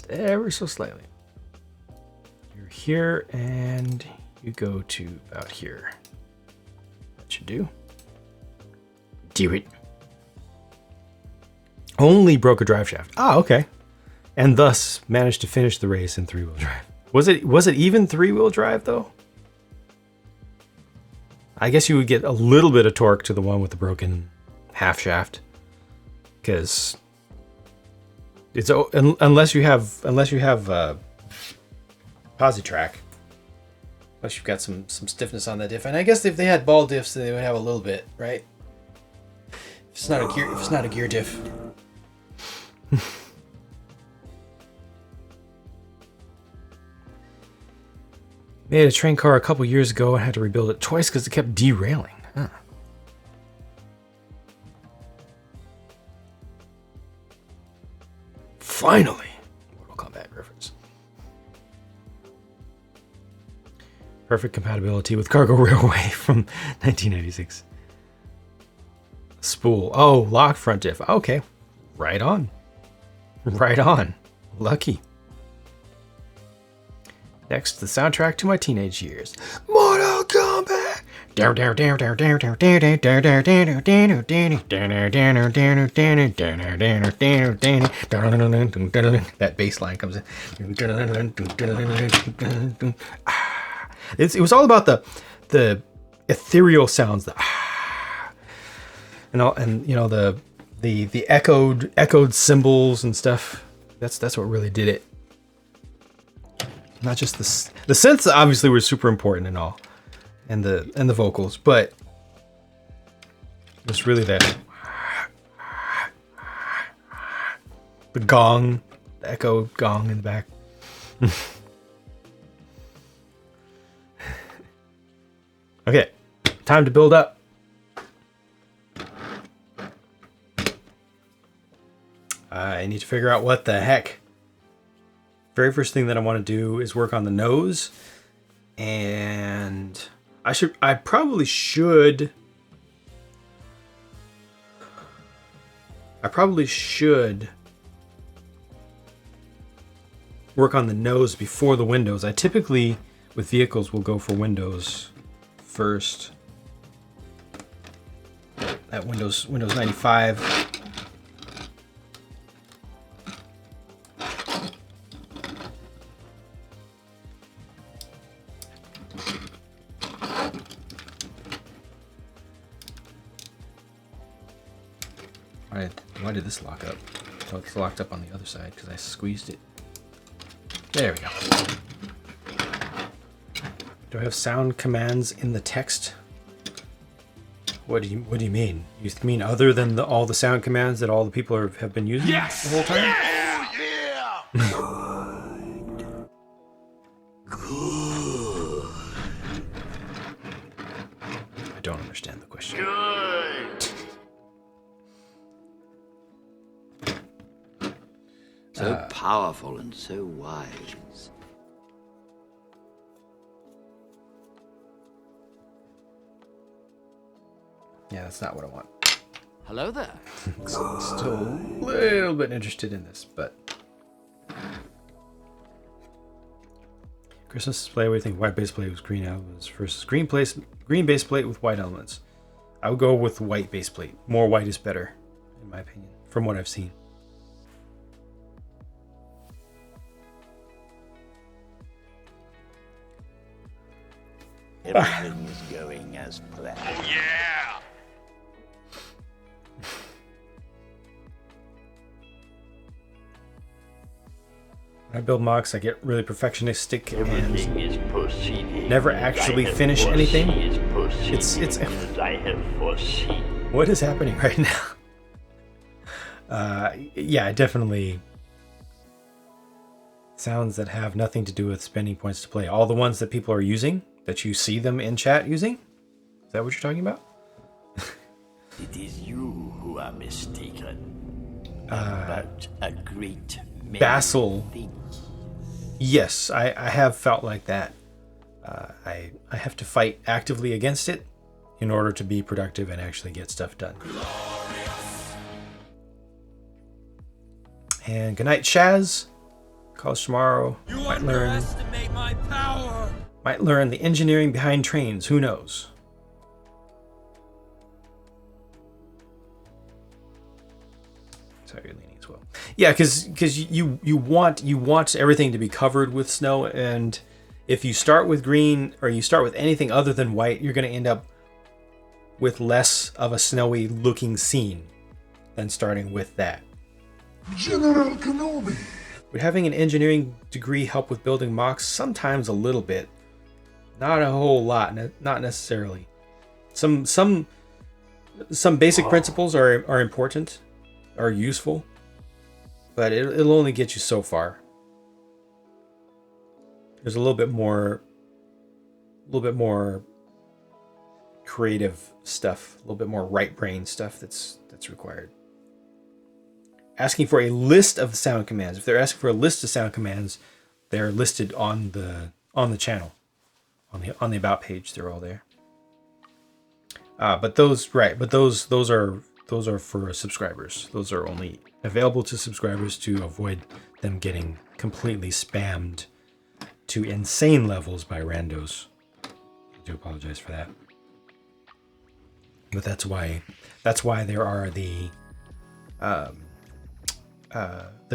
ever so slightly. You're here and you go to about here. That should do. Do it. Only broke a drive shaft. Ah, okay. And thus managed to finish the race in 3-wheel drive. Was it even 3-wheel drive though? I guess you would get a little bit of torque to the one with the broken half shaft, because it's unless you have Positrack, unless you've got some stiffness on that diff. And I guess if they had ball diffs, then they would have a little bit, right? If it's not a gear diff. Made a train car a couple years ago and had to rebuild it twice because it kept derailing. Huh. Finally! Mortal Kombat reference. Perfect compatibility with Cargo Railway from 1996. Spool. Oh, lock front diff. Okay. Right on. Right on. Lucky. Next, the soundtrack to my teenage years. Mortal Kombat! That bass line comes in. It was all about the ethereal sounds, and you know the echoed cymbals and stuff. That's what really did it. Not just the synths obviously were super important and all, and the vocals, but it's really the gong, the echo gong in the back. Okay, time to build up. I need to figure out what the heck. Very first thing that I want to do is work on the nose, and I probably should work on the nose before the windows. I typically with vehicles will go for windows first. At Windows 95. Why did this lock up? Oh, it's locked up on the other side because I squeezed it. There we go. Do I have sound commands in the text? What do you mean? You mean other than all the sound commands that all the people have been using the whole time? Yeah! Good. I don't understand the question. Good! So powerful and so wise. Yeah, that's not what I want. Hello there. Still a little bit interested in this, but Christmas display. What do you think? White base plate with green elements versus green base plate with white elements. I would go with white base plate. More white is better, in my opinion, from what I've seen. Everything's going as planned. Oh, yeah! When I build MOCs, I get really perfectionistic Everything and is proceeding. never actually finish anything. It's as I have foreseen. What is happening right now? Yeah, definitely sounds that have nothing to do with spending points to play. All the ones that people are using, that you see them in chat using? Is that what you're talking about? It is you who are mistaken. About a great many Basil. things. Yes, I have felt like that. I have to fight actively against it in order to be productive and actually get stuff done. And good night, Shaz. college tomorrow. You underestimate my power. Might learn the engineering behind trains. Who knows? Sorry, you're leaning as well. Yeah, because you want everything to be covered with snow, and if you start with green or you start with anything other than white, you're going to end up with less of a snowy looking scene than starting with that. General Kenobi. Would having an engineering degree help with building MOCs? Sometimes a little bit. Not a whole lot, not necessarily. Some basic principles are important, are useful, but it'll only get you so far. There's a little bit more creative stuff, a little bit more right brain stuff that's required. Asking for a list of sound commands. If they're asking for a list of sound commands, they're listed on the channel, on the about page. They're all there. But those are for subscribers. Those are only available to subscribers to avoid them getting completely spammed to insane levels by randos. I do apologize for that. But that's why there are the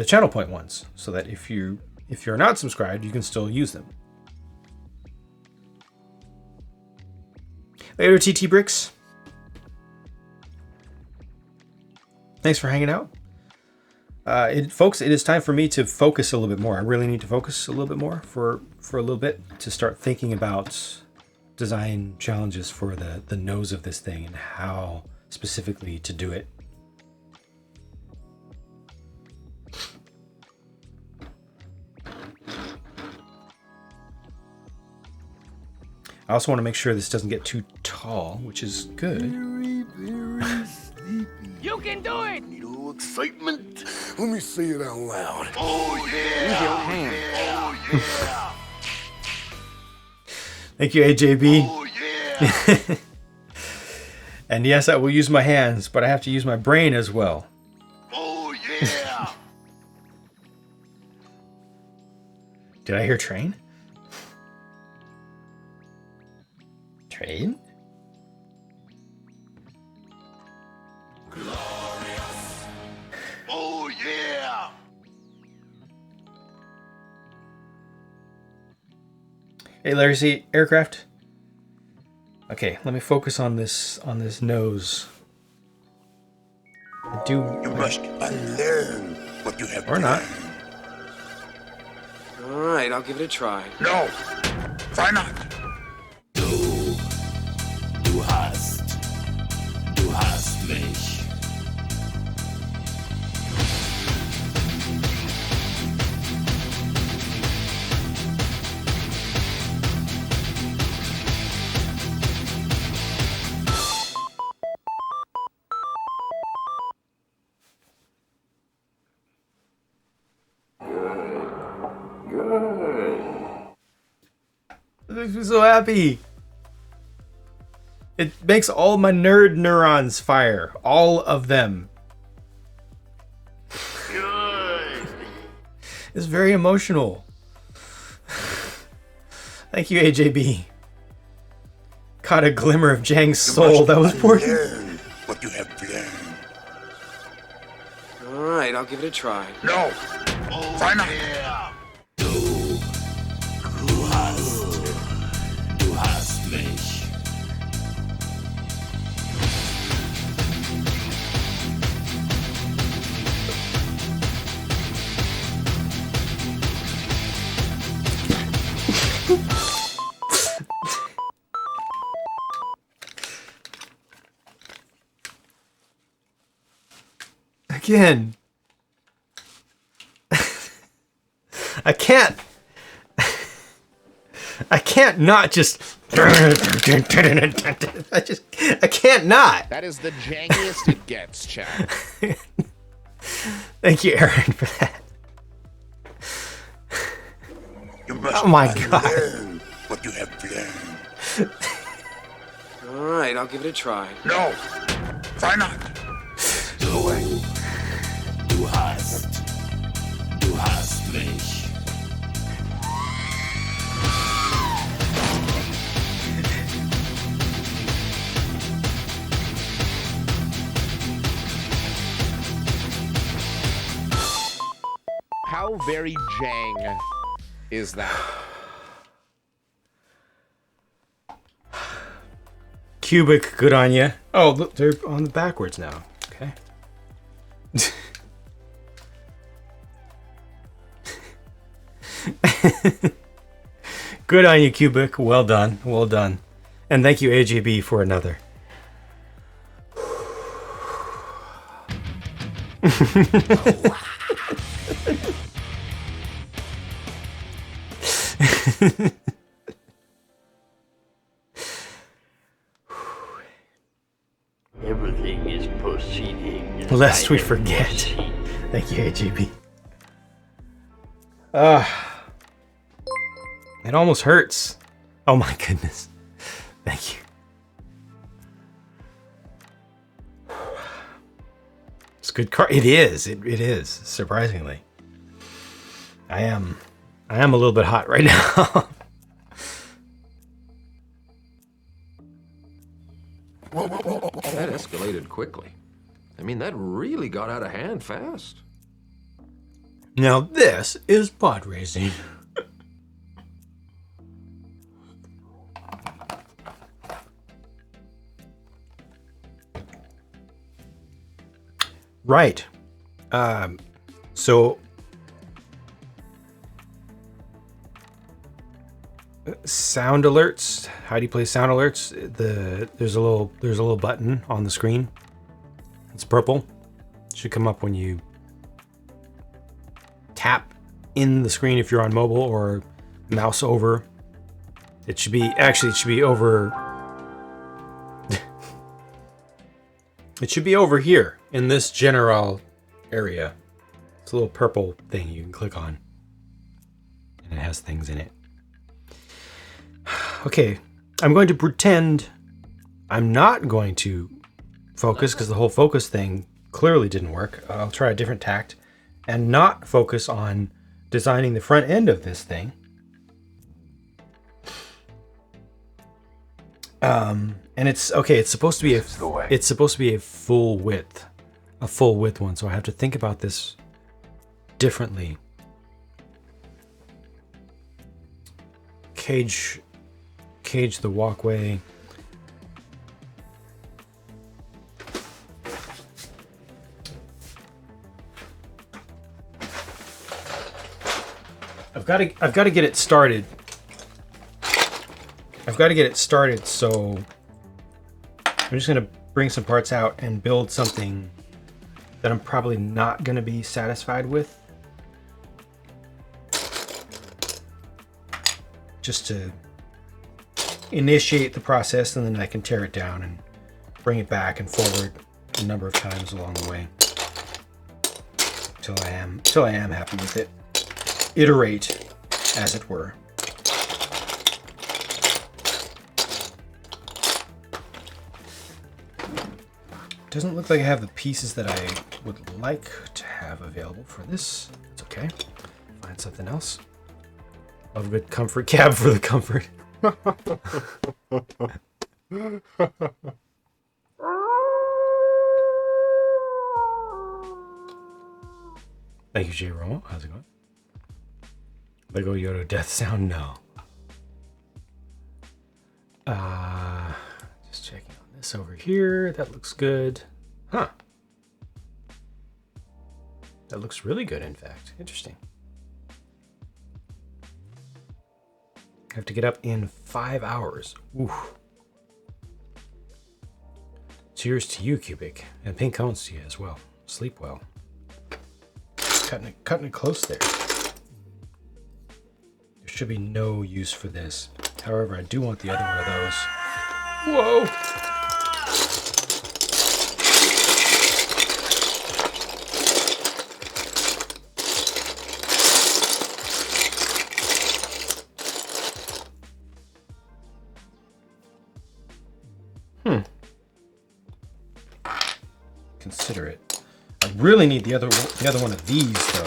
channel point ones, so that if you're not subscribed, you can still use them. Later, TT Bricks. Thanks for hanging out. Folks, it is time for me to focus a little bit more. I really need to focus a little bit more for a little bit to start thinking about design challenges for the nose of this thing and how specifically to do it. I also want to make sure this doesn't get too tall, which is good. Very, very sleepy. You can do it. Need a little excitement? Let me say it out loud. Oh yeah! Oh yeah! Thank you, AJB. Oh yeah! And yes, I will use my hands, but I have to use my brain as well. Oh yeah! Did I hear train? Train? Glorious! Oh yeah! Hey, Larry C. Aircraft. Okay, let me focus on this nose. You must unlearn what you have Or not. learned. All right, I'll give it a try. No! Try not! Du hast mich. It makes me so happy. It makes all my nerd neurons fire. All of them. Good! It's very emotional. Thank you, AJB. Caught a glimmer of Jang's soul. That was poor. Learn what you have learned. All right, I'll give it a try. No! Try not! Du hast mich. Again. I can't not just. I can't not. That is the jangiest it gets, Chad. Thank you, Aaron, for that. You must Oh my God. unlearn what you have learned. All right, I'll give it a try. No! Try not! Du hast mich. very Jang is that? Cubic, good on you. Oh, look, they're on the backwards now. Okay. Good on you, Cubic. Well done. Well done. And thank you, AJB, for another. Everything is proceeding. Lest we I have forget. foreseen. Thank you, AJB. It almost hurts. Oh my goodness. Thank you. It's a good card. It is. It is, surprisingly. I am a little bit hot right now. That escalated quickly. I mean, that really got out of hand fast. Now this is pod racing. Right. So sound alerts. How do you play sound alerts? There's a little button on the screen. It's purple. It should come up when you tap in the screen if you're on mobile or mouse over. It should be over. It should be over here in this general area. It's a little purple thing you can click on. And it has things in it. Okay, I'm going to pretend I'm not going to focus because the whole focus thing clearly didn't work. I'll try a different tact and not focus on designing the front end of this thing. And it's okay. It's supposed to be a full width one. So I have to think about this differently. Cage the walkway. I've got to get it started. So I'm just going to bring some parts out and build something that I'm probably not going to be satisfied with. Just to initiate the process, and then I can tear it down and bring it back and forward a number of times along the way till I am happy with it. Iterate, as it were. Doesn't look like I have the pieces that I would like to have available for this. It's okay. Find something else. Love a good comfort cab for the comfort. Thank you, J. Romo. How's it going? Lego Yoda death sound? No. Just checking on this over here. That looks good. Huh. That looks really good, in fact. Interesting. I have to get up in 5 hours. Ooh. Cheers to you, Cubic. And pink cones to you as well. Sleep well. Cutting it close there. There should be no use for this. However, I do want the other one of those. Whoa! Consider it. I really need the other one of these though.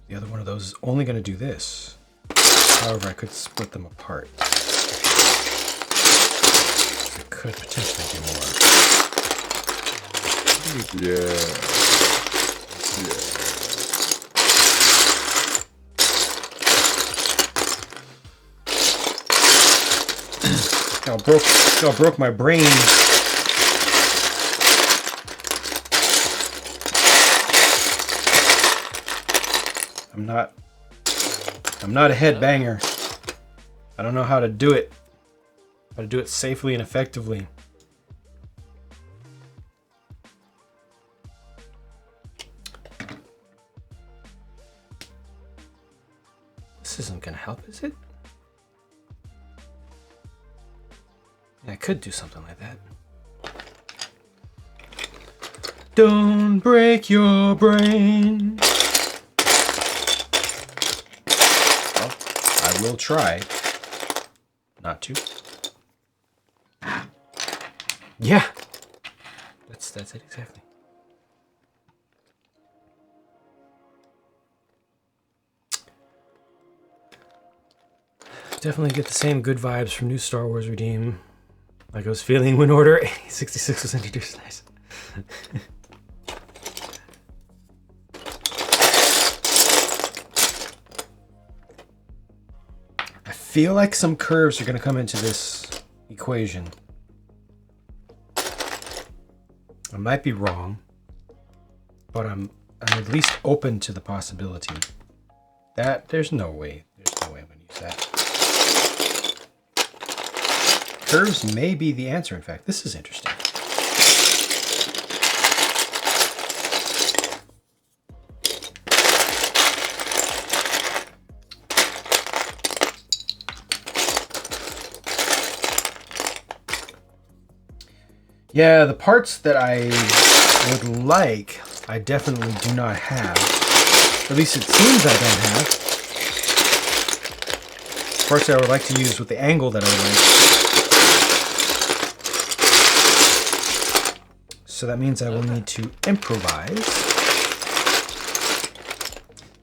The other one of those is only going to do this. However, I could split them apart. I could potentially do more. Yeah. Y'all broke my brain. I'm not a headbanger. I don't know how to do it. How to do it safely and effectively. This isn't gonna help, is it? I could do something like that. Don't break your brain. Well, I will try not to. Yeah. That's it exactly. Definitely get the same good vibes from new Star Wars Redeem. Like I was feeling when Order 66 was introduced. Nice. I feel like some curves are going to come into this equation. I might be wrong, but I'm at least open to the possibility that there's no way I'm going to use that. Curves may be the answer, in fact. This is interesting. Yeah, the parts that I would like, I definitely do not have. At least it seems I don't have. Parts that I would like to use with the angle that I would like. So that means I will need to improvise.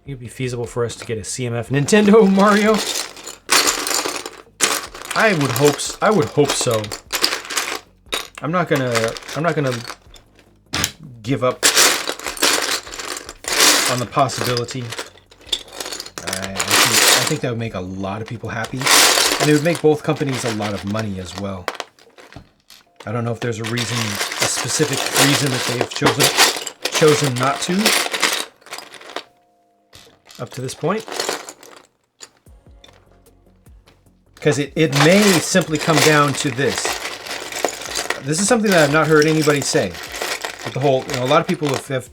It would be feasible for us to get a CMF Nintendo Mario. I would hope so. I'm not gonna give up on the possibility. I think that would make a lot of people happy, and it would make both companies a lot of money as well. I don't know if there's a specific reason that they've chosen not to up to this point, because it may simply come down to this. This is something that I've not heard anybody say. But the whole, a lot of people have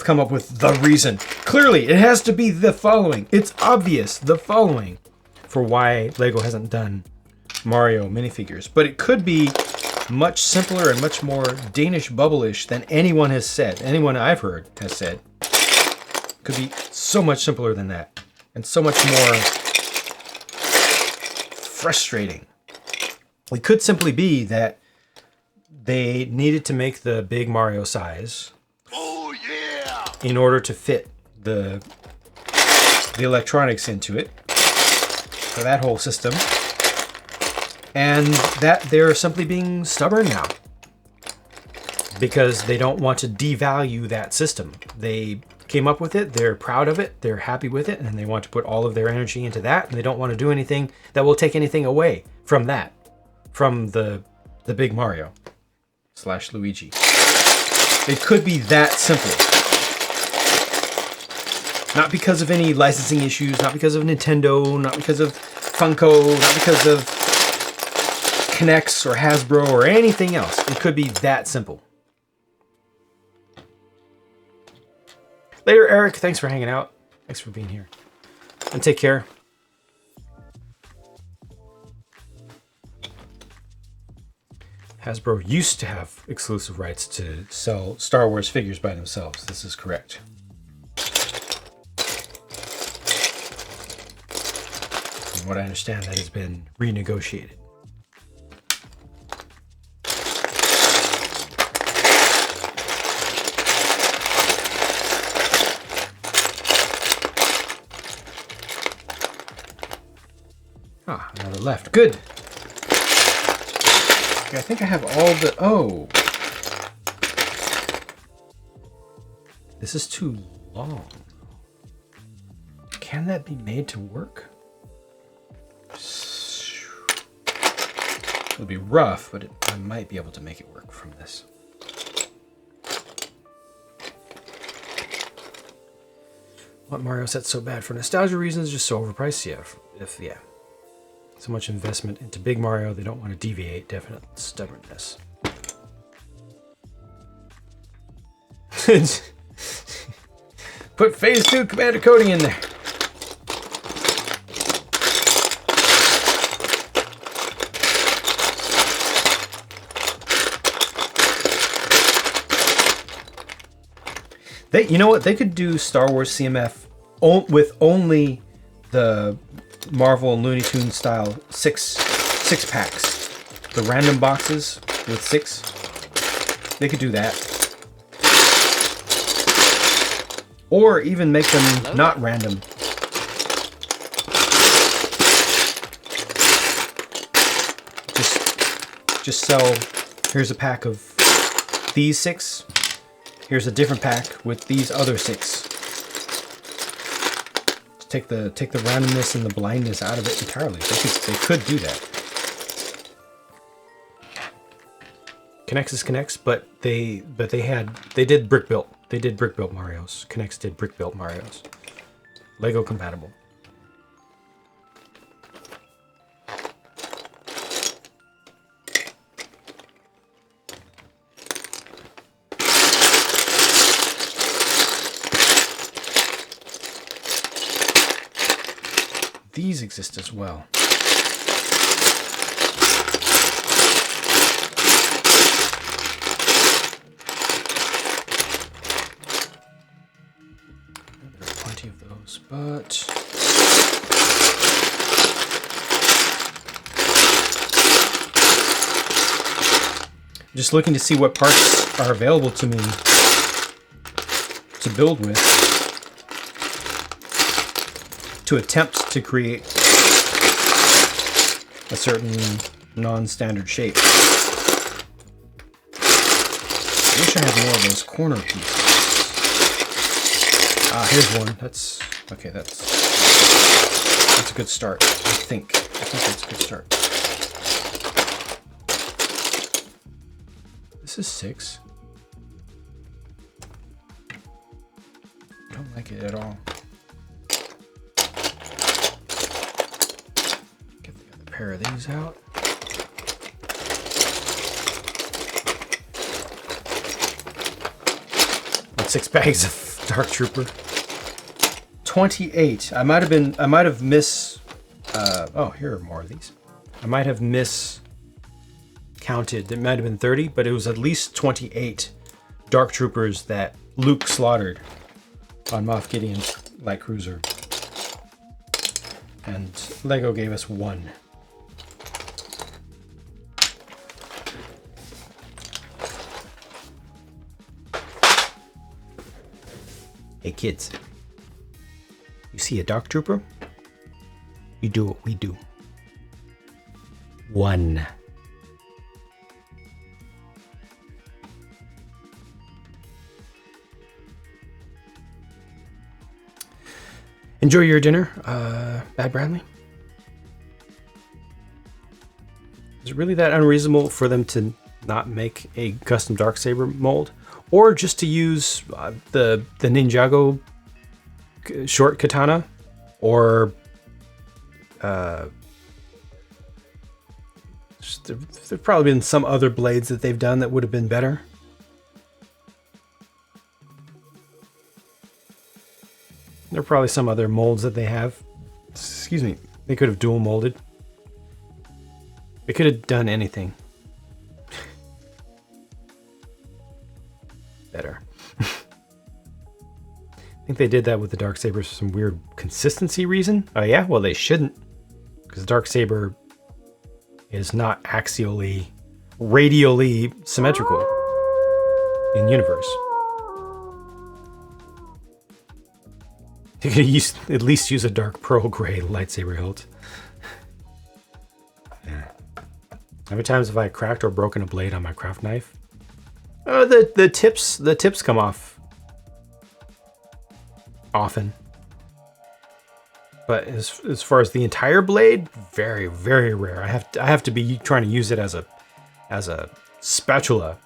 come up with the reason. Clearly, it has to be the following. It's obvious, the following, for why LEGO hasn't done Mario minifigures. But it could be much simpler and much more Danish bubble-ish than anyone has said. Anyone I've heard has said. Could be so much simpler than that. And so much more frustrating. It could simply be that they needed to make the big Mario size in order to fit the electronics into it for that whole system, and that they're simply being stubborn now because they don't want to devalue that system. They came up with it, they're proud of it, they're happy with it, and they want to put all of their energy into that, and they don't want to do anything that will take anything away from that, from the big Mario / Luigi. It could be that simple. Not because of any licensing issues, not because of Nintendo, not because of Funko, not because of K'NEX or Hasbro or anything else. It could be that simple. Later, Eric. Thanks for hanging out. Thanks for being here. And take care. Hasbro used to have exclusive rights to sell Star Wars figures by themselves. This is correct. From what I understand, that has been renegotiated. Ah, another left. Good. Okay, I think I have all the... Oh. This is too long. Can that be made to work? It'll be rough, but I might be able to make it work from this. What Mario set's so bad for nostalgia reasons, just so overpriced? Yeah. So much investment into Big Mario, they don't want to deviate. Definite stubbornness. Put Phase 2 Commander Cody in there. You know what? They could do Star Wars CMF with only the Marvel and Looney Tunes style six packs. The random boxes with 6. They could do that. Or even make them not random. Just sell, here's a pack of these 6. Here's a different pack with these other 6. Just take the randomness and the blindness out of it entirely. They could do that. Connects is Connects, but they did brick built. They did brick built Marios. Connects did brick built Marios. Lego compatible. These exist as well. There are plenty of those, but I'm just looking to see what parts are available to me to build with, to attempt to create a certain non-standard shape. I wish I had more of those corner pieces. Ah, here's one. That's okay. That's a good start. I think that's a good start. This is 6. I don't like it at all. Get the other pair of these out. About 6 bags of Dark Trooper. 28. I might have missed. Oh, here are more of these. I might have miscounted. It might have been 30, but it was at least 28 Dark Troopers that Luke slaughtered on Moff Gideon's light cruiser. And Lego gave us 1. Hey kids, you see a Dark Trooper? You do what we do. 1. Enjoy your dinner, Bad Bradley. Is it really that unreasonable for them to not make a custom Darksaber mold? Or just to use the Ninjago short katana? Or there've probably been some other blades that they've done that would have been better. There are probably some other molds that they have. Excuse me. They could have dual molded. They could have done anything better. I think they did that with the Darksaber for some weird consistency reason. Oh yeah? Well, they shouldn't. Because the Darksaber is not axially, radially symmetrical in universe. You could at least use a dark pearl gray lightsaber hilt. Yeah. How many times have I cracked or broken a blade on my craft knife? Oh, the tips come off often. But as far as the entire blade, very, very rare. I have to be trying to use it as a spatula.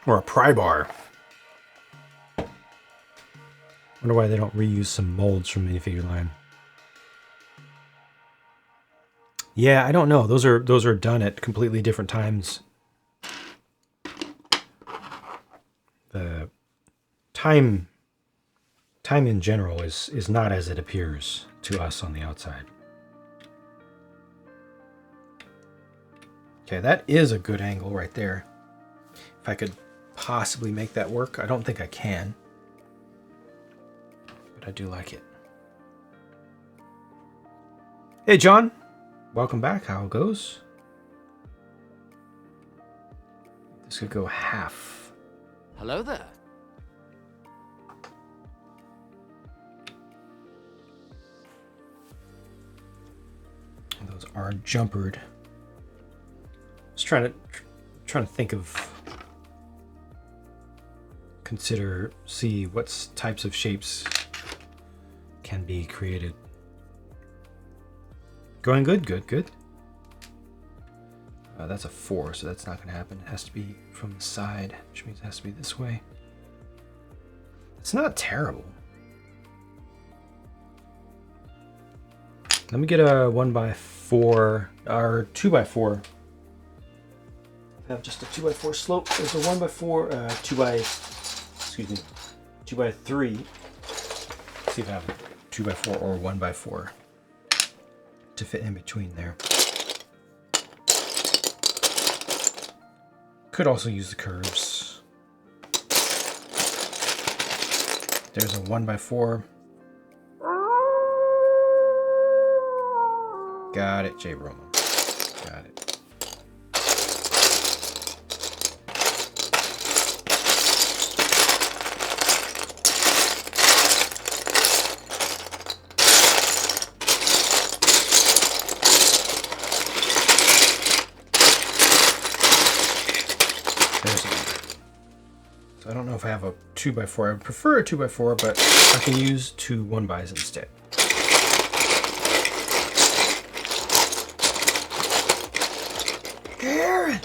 Or a pry bar. Wonder why they don't reuse some molds from minifigure line. Yeah, I don't know. Those are done at completely different times. The time in general is not as it appears to us on the outside. Okay, that is a good angle right there. If I could possibly make that work, I don't think I can. But I do like it. Hey, John. Welcome back. How it goes? This could go half. Hello there. Those are jumpered. Just trying to think of, see what types of shapes can be created. Going good, good, good. That's a 4, so that's not going to happen. It has to be from the side, which means it has to be this way. It's not terrible. Let me get a 1x4 or 2x4. I have just a 2x4 slope. There's a 1x4, 2x3. Let's see if I have a 2x4 or 1x4 to fit in between there. Could also use the curves. There's a 1x4. Got it, J. Romo. Got it. So I don't know if I have a 2x4. I would prefer a 2x4, but I can use 2 1x's instead. Aaron!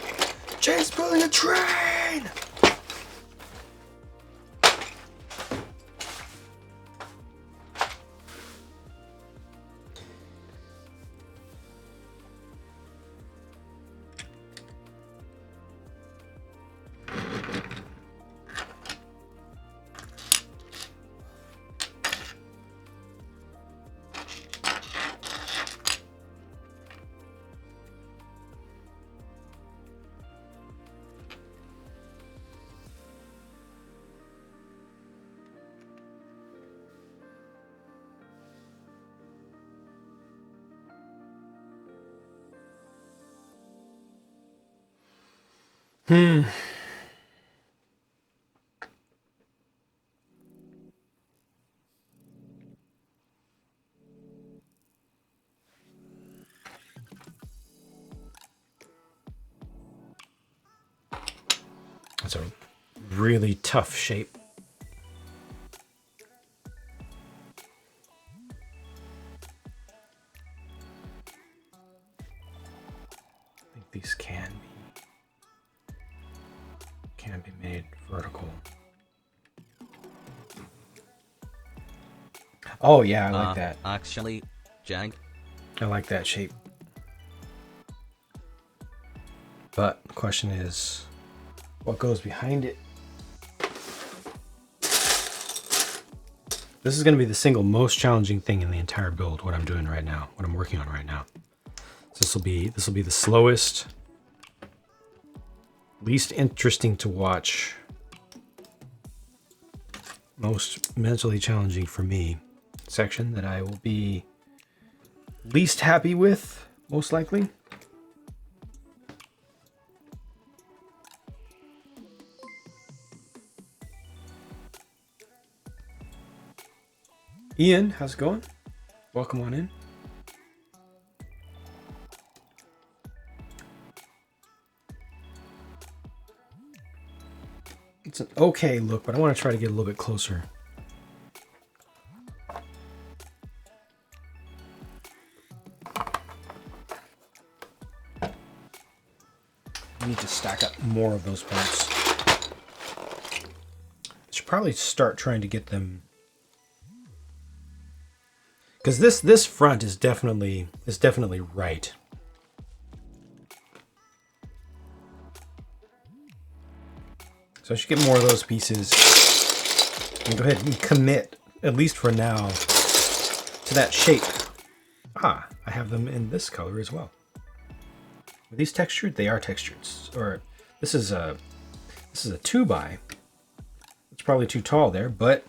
Jay's pulling a train! That's a really tough shape. I think these can be made vertical. Oh yeah, I like that. Actually, Jag. I like that shape. But the question is, what goes behind it? This is going to be the single most challenging thing in the entire build, what I'm doing right now, what I'm working on right now. So this will be the slowest, least interesting to watch, most mentally challenging for me section that I will be least happy with, most likely. Ian, how's it going? Welcome on in. It's an okay look, but I want to try to get a little bit closer. I need to stack up more of those parts. I should probably start trying to get them, because this front is definitely right. So I should get more of those pieces and go ahead and commit, at least for now, to that shape. Ah, I have them in this color as well. Are these textured? They are textured. Or this is a 2x. It's probably too tall there, but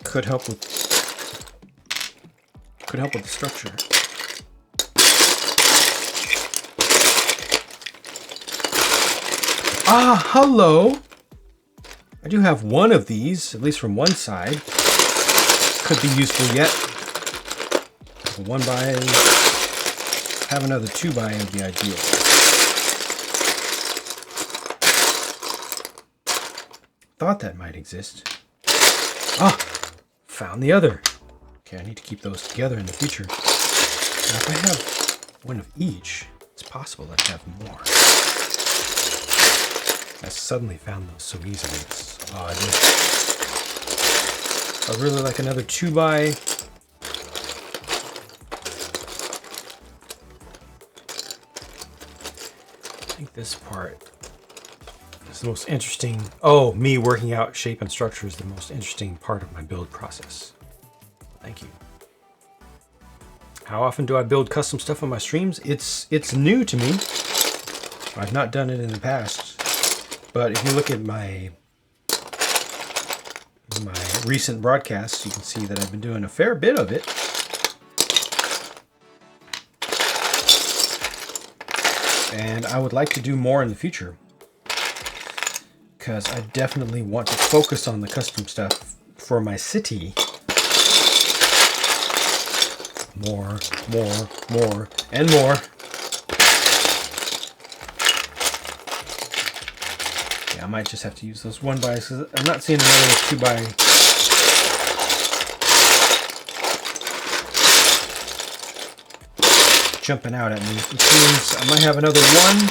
could help with the structure. Ah, hello. I do have one of these, at least from one side. Could be useful yet. A 1x. Have another 2x would be ideal. Thought that might exist. Ah, found the other. Okay, I need to keep those together in the future. Now, if I have one of each, it's possible that I have more. I suddenly found those so easily. It's odd. I really like another 2x. I think this part is the most interesting. Oh, me working out shape and structure is the most interesting part of my build process. Thank you. How often do I build custom stuff on my streams? It's new to me. I've not done it in the past. But if you look at my recent broadcasts, you can see that I've been doing a fair bit of it. And I would like to do more in the future, because I definitely want to focus on the custom stuff for my city. More, and more. I might just have to use those 1x's because I'm not seeing another 2x. Jumping out at me, which means I might have another 1.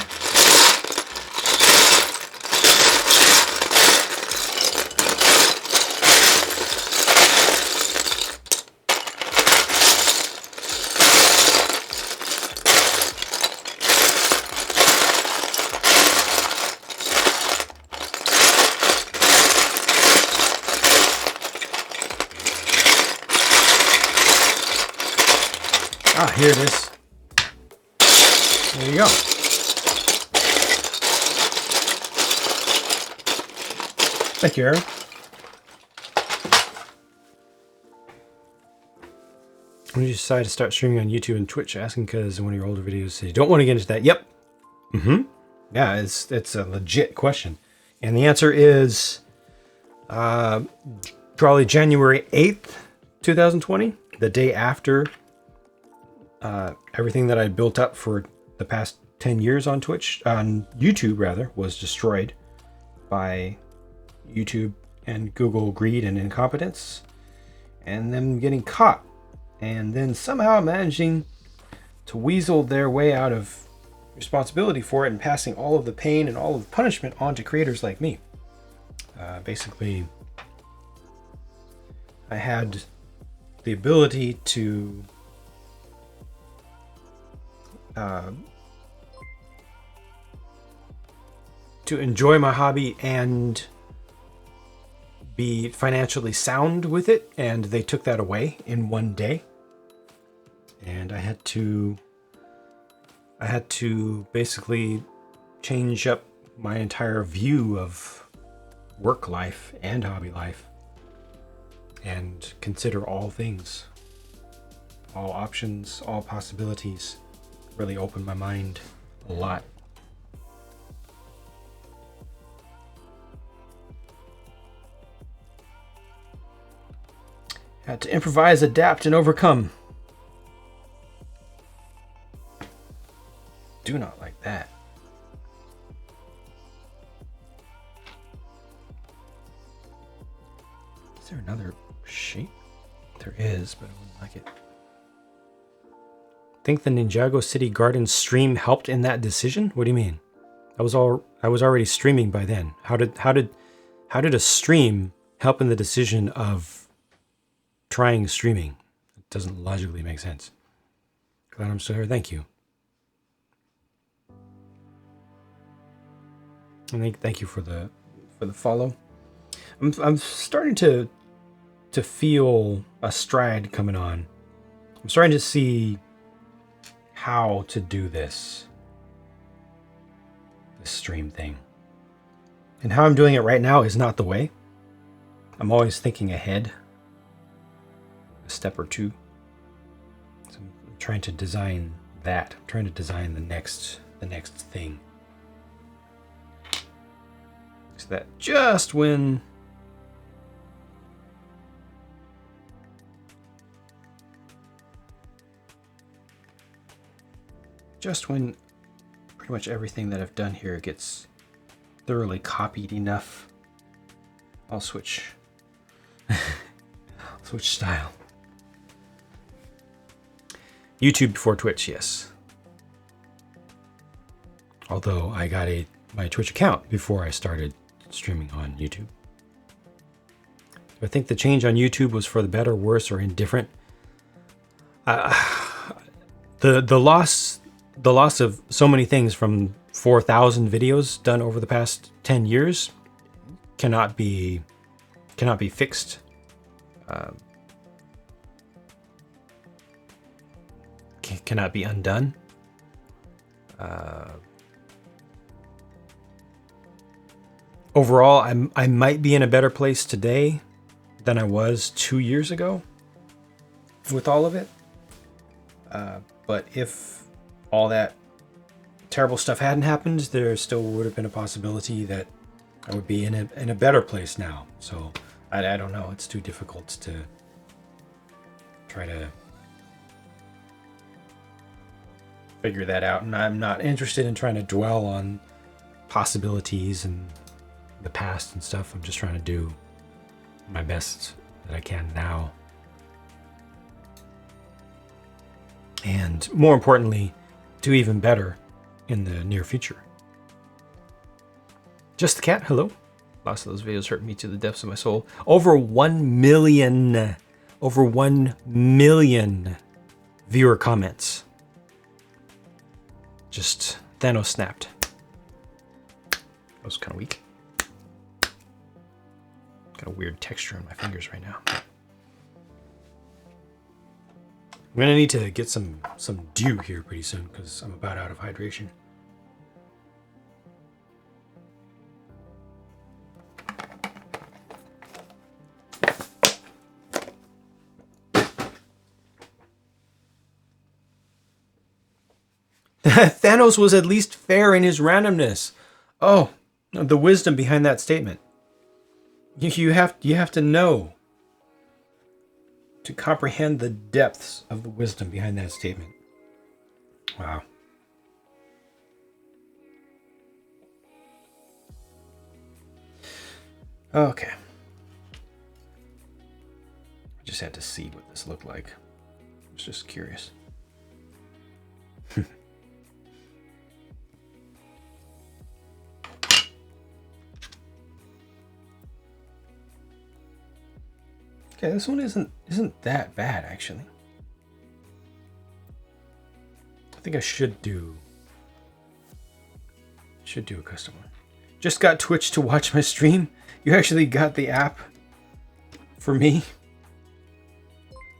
Ah, here it is. There you go. Thank you, Aaron. When did you decide to start streaming on YouTube and Twitch? Asking because one of your older videos said you don't want to get into that. Yep. Yeah, it's a legit question. And the answer is probably January 8th, 2020, the day after everything that I built up for the past 10 years on YouTube rather, was destroyed by YouTube and Google greed and incompetence, and them getting caught, and then somehow managing to weasel their way out of responsibility for it and passing all of the pain and all of the punishment on to creators like me. Basically, I had the ability to enjoy my hobby and be financially sound with it, and they took that away in one day. And I had to basically change up my entire view of work life and hobby life and consider all things, all options, all possibilities. Really opened my mind a lot. Had to improvise, adapt, and overcome. Do not like that. there another shape? There is, but I wouldn't like it. Think the Ninjago City Garden stream helped in that decision? What do you mean? I was already streaming by then. How did a stream help in the decision of trying streaming? It doesn't logically make sense. Glad I'm still here. Thank you. And thank you for the follow. I'm starting to feel a stride coming on. I'm starting to see how to do this stream thing. And how I'm doing it right now is not the way. I'm always thinking ahead a step or two. So I'm trying to design that. I'm trying to design the next thing. So that just when pretty much everything that I've done here gets thoroughly copied enough, I'll switch style. YouTube before Twitch, yes. Although I got my Twitch account before I started streaming on YouTube. I think the change on YouTube was for the better, worse, or indifferent. The loss of so many things from 4,000 videos done over the past 10 years cannot be fixed. Cannot be undone. Overall, I might be in a better place today than I was 2 years ago with all of it. But if all that terrible stuff hadn't happened, there still would have been a possibility that I would be in a better place now. So I don't know. It's too difficult to try to figure that out. And I'm not interested in trying to dwell on possibilities and the past and stuff. I'm just trying to do my best that I can now. And more importantly, do even better in the near future. Just the cat, hello. Lots of those videos hurt me to the depths of my soul. Over 1 million viewer comments. Just Thanos snapped. That was kind of weak. Got a weird texture on my fingers right now. I'm gonna need to get some dew here pretty soon because I'm about out of hydration. Thanos was at least fair in his randomness. Oh, the wisdom behind that statement. You have to know to comprehend the depths of the wisdom behind that statement. Wow. Okay. I just had to see what this looked like. I was just curious. Okay, this one isn't that bad actually. I think I should do a custom one. Just got Twitch to watch my stream. You actually got the app for me.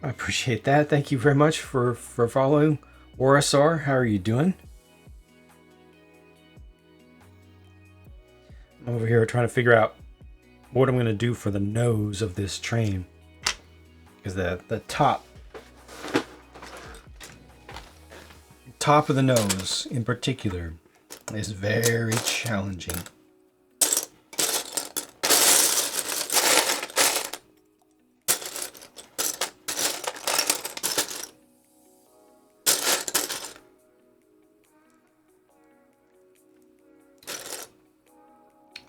I appreciate that. Thank you very much for following. Warasar, how are you doing? I'm over here trying to figure out what I'm going to do for the nose of this train. Because the top of the nose in particular is very challenging.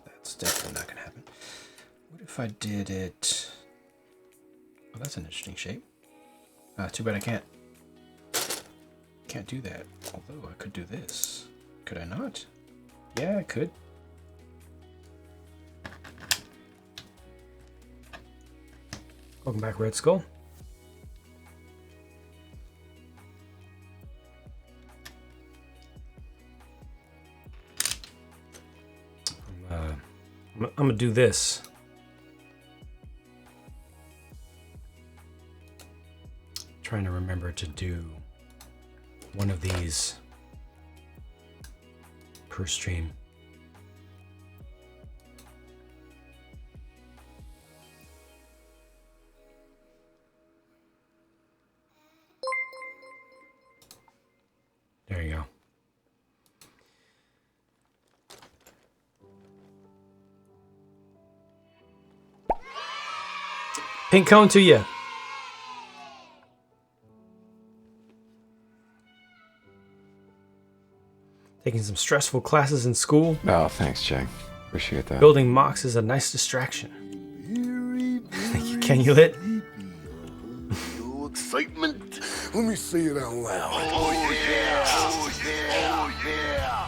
That's definitely not going to happen. What if I did it Oh, that's an interesting shape. Too bad I can't do that. Although I could do this. Could I not? Yeah, I could. Welcome back, Red Skull. I'm gonna do this. Trying to remember to do one of these per stream. There you go. Pink cone to you. Taking some stressful classes in school. Oh, thanks, Jay. Appreciate that. Building MOCs is a nice distraction. Thank you. Can you lit? No excitement. Let me say it out loud. Oh yeah! Oh yeah! Oh yeah!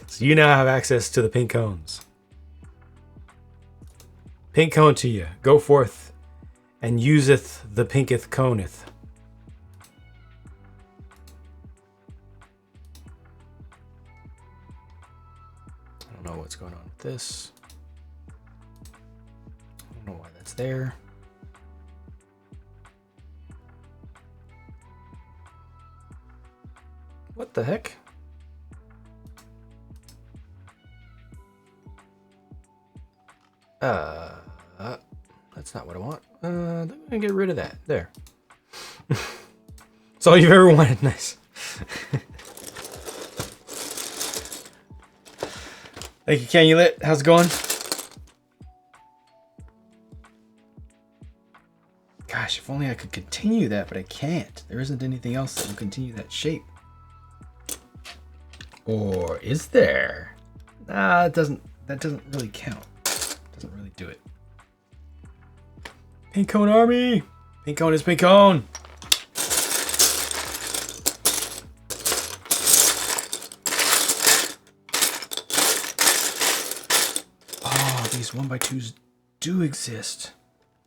So you now have access to the pink cones. Pink cone to you. Go forth and useth the pinketh coneth. I don't know what's going on with this. I don't know why that's there. What the heck? That's not what I want. I'm gonna get rid of that. There. It's all you've ever wanted. Nice. Thank you, Can You Lit? How's it going? Gosh, if only I could continue that, but I can't. There isn't anything else that will continue that shape. Or is there? Nah, it doesn't. That doesn't really count. Doesn't really do it. Pink cone army. Pink cone is pink cone. Oh, these 1x2s do exist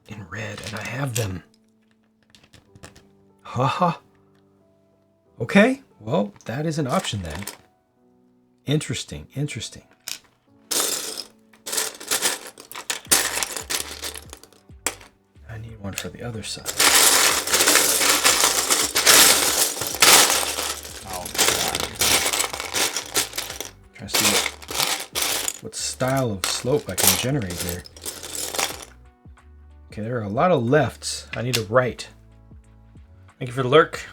in red, and I have them. Haha. Okay, well, that is an option then. Interesting, interesting. I need one for the other side. Oh, God. Trying to see what style of slope I can generate here. Okay, there are a lot of lefts. I need a right. Thank you for the lurk.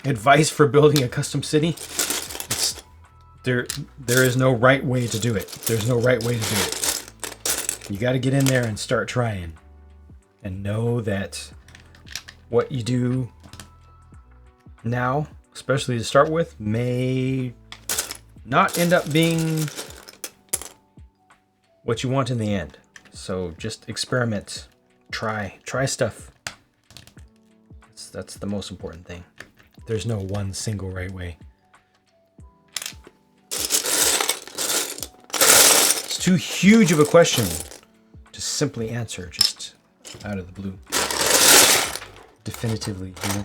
Advice for building a custom city. There is no right way to do it. There's no right way to do it. You got to get in there and start trying. And know that what you do now, especially to start with, may not end up being what you want in the end. So just experiment. Try stuff. That's the most important thing. There's no one single right way. It's too huge of a question to simply answer just out of the blue. Definitively, you know.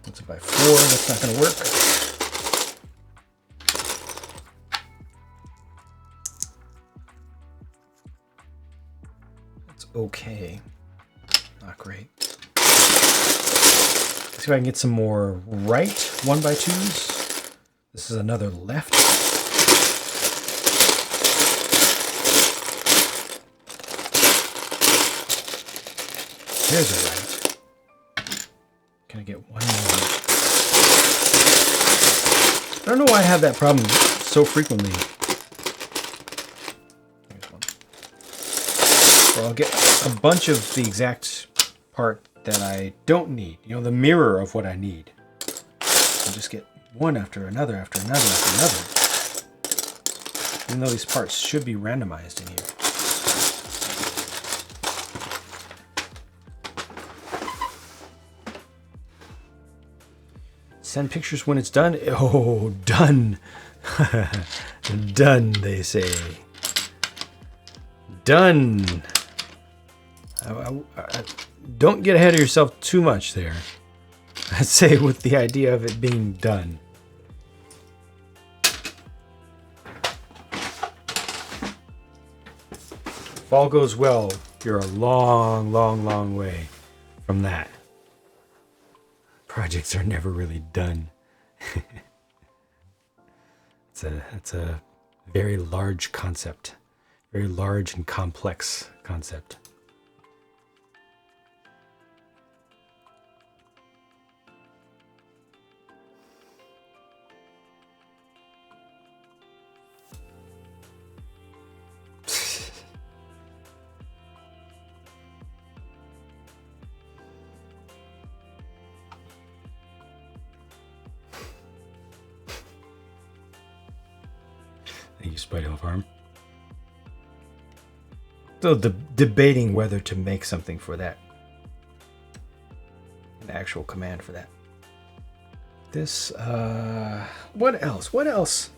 That's a by 4, that's not gonna work. That's okay. Not great. Let's see if I can get some more right 1x2s. This is another left. There's a right. Can I get one more? I don't know why I have that problem so frequently. There's one. So I'll get a bunch of the exact part that I don't need. You know, the mirror of what I need. I'll just get one after another after another after another. Even though these parts should be randomized in here. Send pictures when it's done. Oh, done. Done, they say. Done. Don't get ahead of yourself too much there. I'd say with the idea of it being done. If all goes well, you're a long, long, long way from that. Projects are never really done. It's a very large concept. Very large and complex concept. Thank you, Spidey Farm. Still debating whether to make something for that. An actual command for that. This, what else? What else?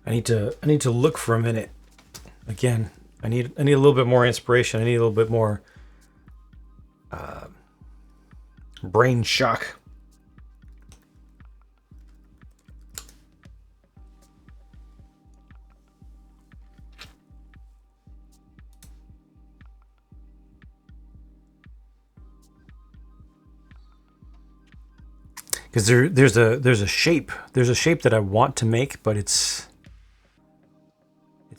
I need to look for a minute. Again, I need a little bit more inspiration. I need a little bit more brain shock. Because there's a shape that I want to make, but it's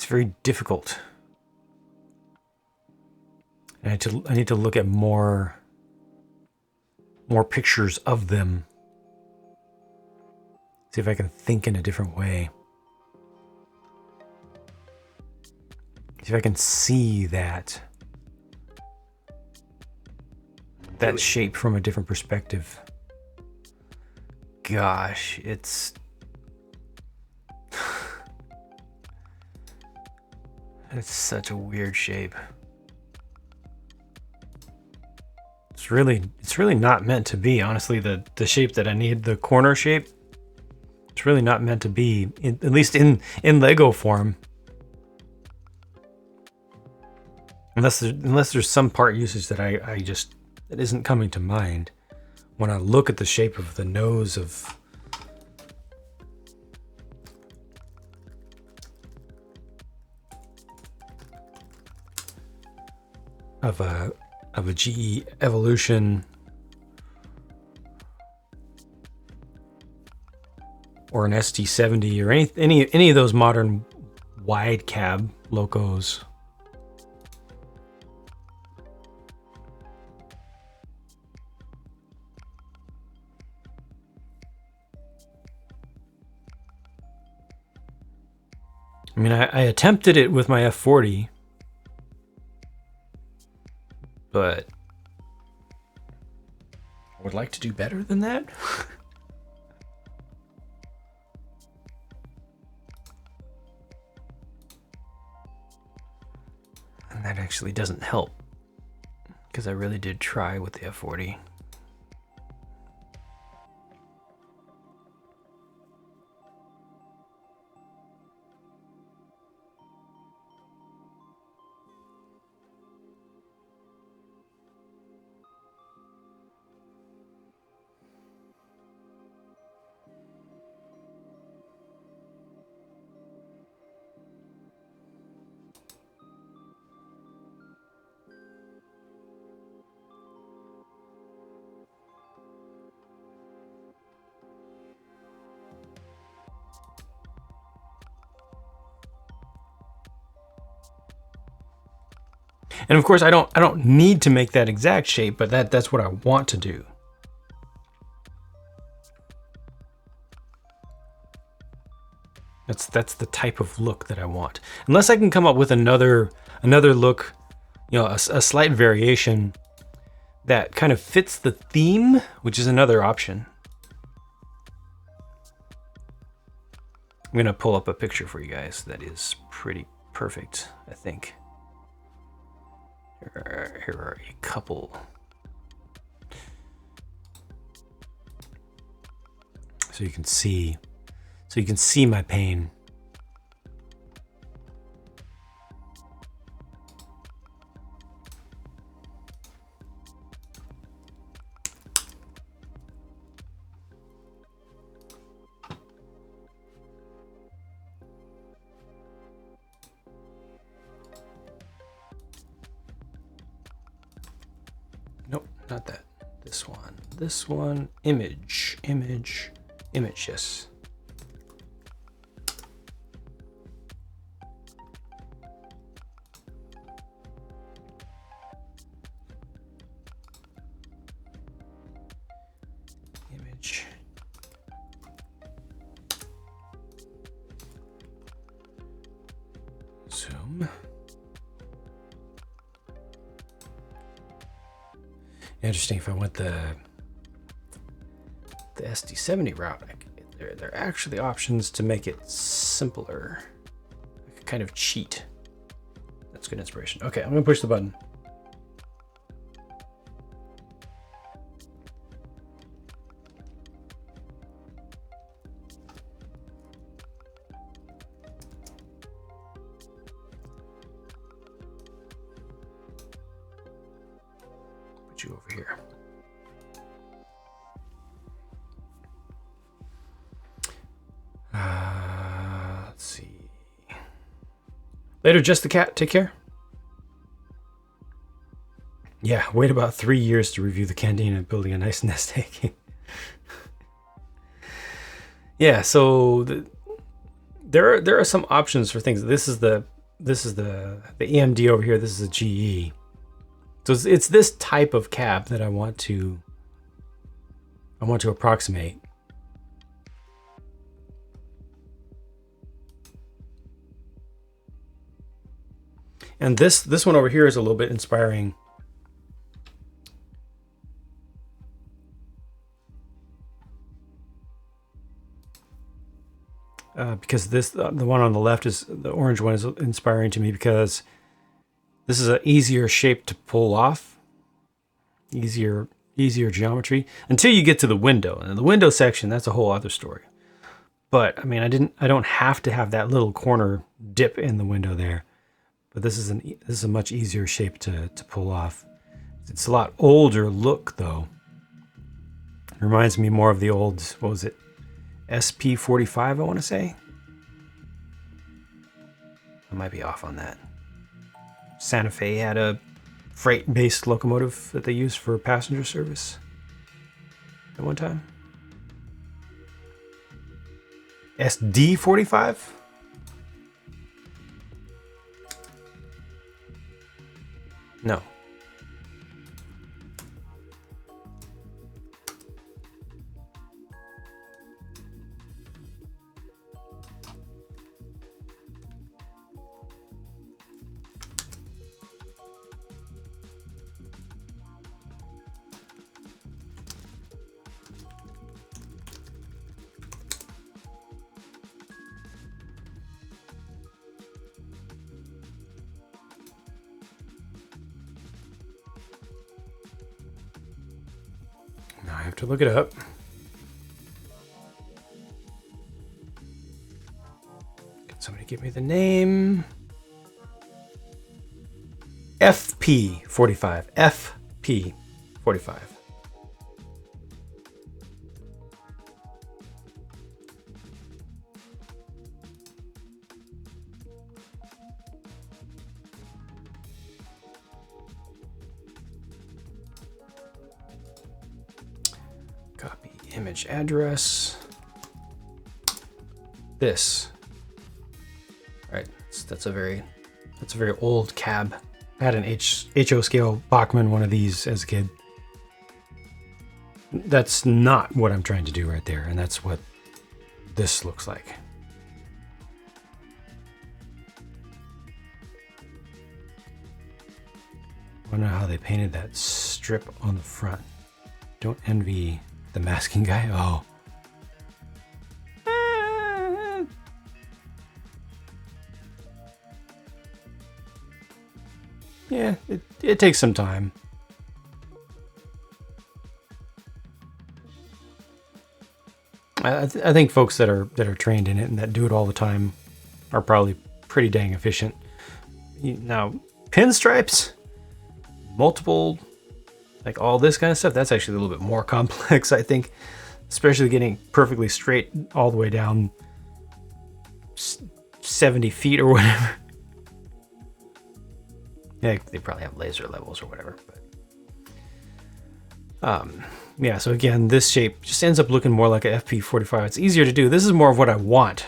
very difficult. And I need to look at more pictures of them. See if I can think in a different way. See if I can see that shape from a different perspective. Gosh, it's such a weird shape. It's really not meant to be, honestly, the shape that I need, the corner shape. It's really not meant to be, at least in Lego form. Unless there's some part usage that that isn't coming to mind when I look at the shape of the nose of a GE Evolution or an ST70 or any of those modern wide cab locos. I mean, I attempted it with my F40, but I would like to do better than that. And that actually doesn't help, because I really did try with the F40. And of course, I don't need to make that exact shape, but that's what I want to do. That's the type of look that I want. Unless I can come up with another look, you know, a slight variation that kind of fits the theme, which is another option. I'm gonna pull up a picture for you guys that is pretty perfect, I think. Here are a couple. So you can see my pain. Nope, not that. This one. This one. Image. Yes. Image. Zoom. Interesting. If I went the SD70 route, there are actually options to make it simpler. I could kind of cheat. That's good inspiration. Okay, I'm gonna push the button. Put you over here. Let's see. Later, just the cat. Take care. Yeah, wait about 3 years to review the canteen and building a nice nest egg. Yeah, so there are some options for things. This is the EMD over here. This is a GE. So it's this type of cab that I want to approximate. And this one over here is a little bit inspiring. Because the one on the left is the orange one is inspiring to me because this is an easier shape to pull off, easier geometry until you get to the window. And the window section, that's a whole other story. But I mean, I don't have to have that little corner dip in the window there. But this is a much easier shape to pull off. It's a lot older look though. It reminds me more of the old, what was it? SP45, I want to say. I might be off on that. Santa Fe had a freight-based locomotive that they used for passenger service at one time. SD45? No. Now I have to look it up. Can somebody give me the name? FP45. FP45. Copy image address. This. All right, that's a very old cab. I had an HO scale Bachmann, one of these as a kid. That's not what I'm trying to do right there, and that's what this looks like. I wonder how they painted that strip on the front. Don't envy the masking guy. Oh. Yeah, it takes some time. I think folks that are trained in it and that do it all the time are probably pretty dang efficient. Now, pinstripes, multiple, like all this kind of stuff, that's actually a little bit more complex, I think. Especially getting perfectly straight all the way down 70 feet or whatever. Yeah, they probably have laser levels or whatever. But yeah, so again, this shape just ends up looking more like a FP45. It's easier to do. This is more of what I want.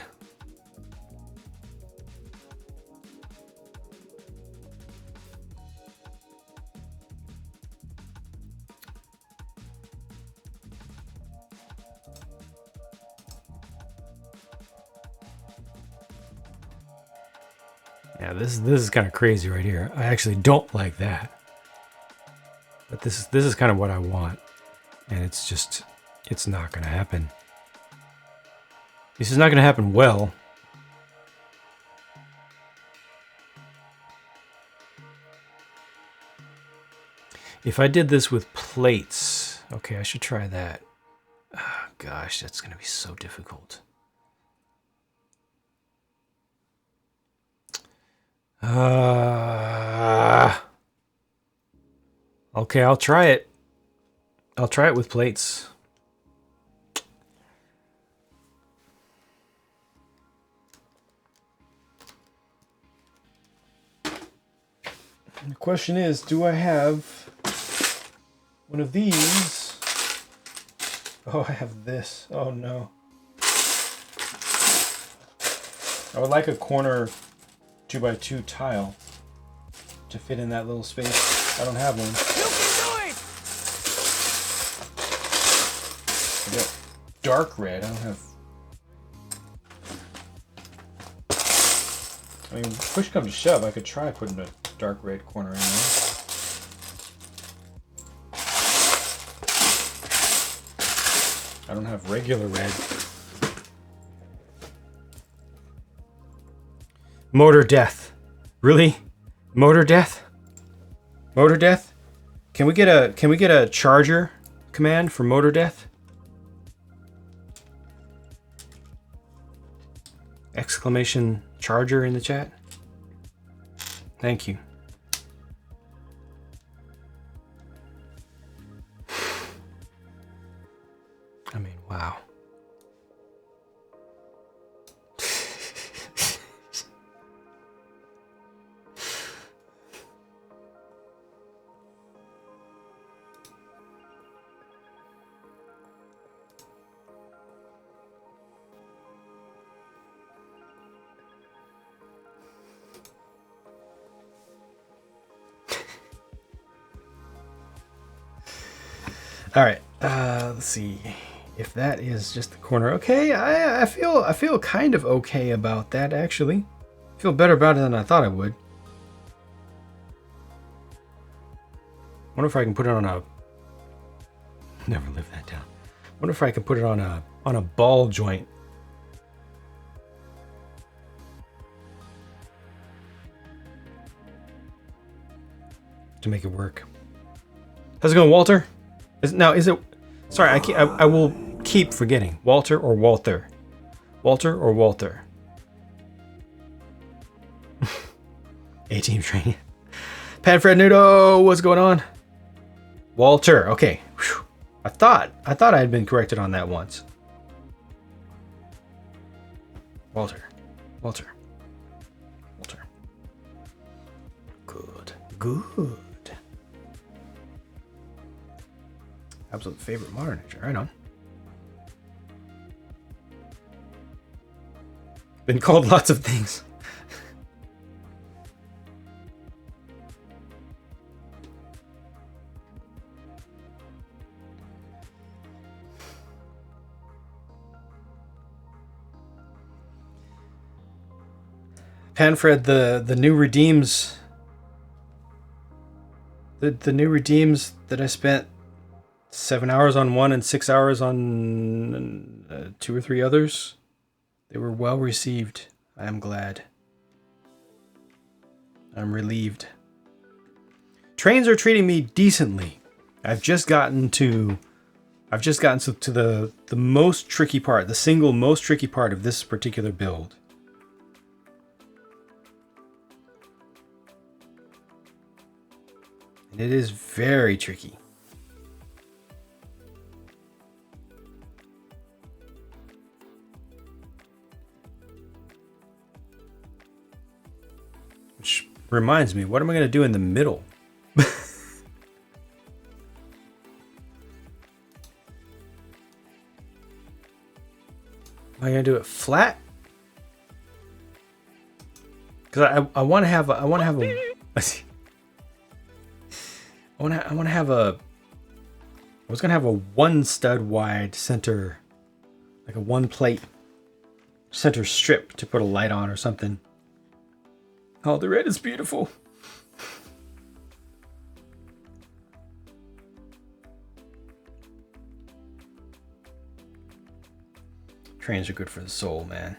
Yeah, this is kind of crazy right here. I actually don't like that. But this is kind of what I want. And it's just, it's not going to happen. This is not going to happen well. If I did this with plates, okay, I should try that. Oh, gosh, that's going to be so difficult. Okay, I'll try it. I'll try it with plates. And the question is, do I have one of these? Oh, I have this. Oh no. I would like a corner 2x2 tile to fit in that little space. I don't have one. I got dark red. I don't have. I mean, push comes to shove, I could try putting a dark red corner in there. I don't have regular red. Motor death. Really? Motor death? Motor death? Can we get a charger command for motor death? Exclamation charger in the chat. Thank you. I mean, wow. All right, let's see if that is just the corner. Okay, I feel kind of okay about that, actually. I feel better about it than I thought I would. Wonder if I can put it on a. Never live that down. Wonder if I can put it on a ball joint. To make it work. How's it going, Walter? Is it? Sorry, I will keep forgetting. Walter or Walther? Walter or Walter? A-team training. Pat Fred Nudo, what's going on? Walter, okay. Whew. I thought I had been corrected on that once. Walter. Walter. Good. Absolute favorite modern nature. Right on. Been called lots of things. Panfred, the new redeems. The new redeems that I spent 7 hours on one and 6 hours on 2 or 3 others. They were well received. I am glad. I'm relieved. Trains are treating me decently. I've just gotten to the most tricky part, the single most tricky part of this particular build. And it is very tricky. Which reminds me, what am I going to do in the middle? Am I going to do it flat? Because I want to have a I want to have a I was gonna have a 1 stud wide center, like a 1 plate center strip to put a light on or something. Oh, the red is beautiful. Trains are good for the soul, man.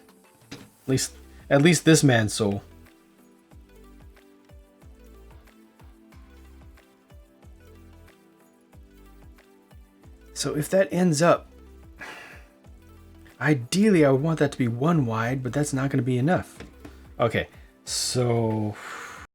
At least this man's soul. So if that ends up, ideally I would want that to be 1 wide, but that's not going to be enough. Okay, so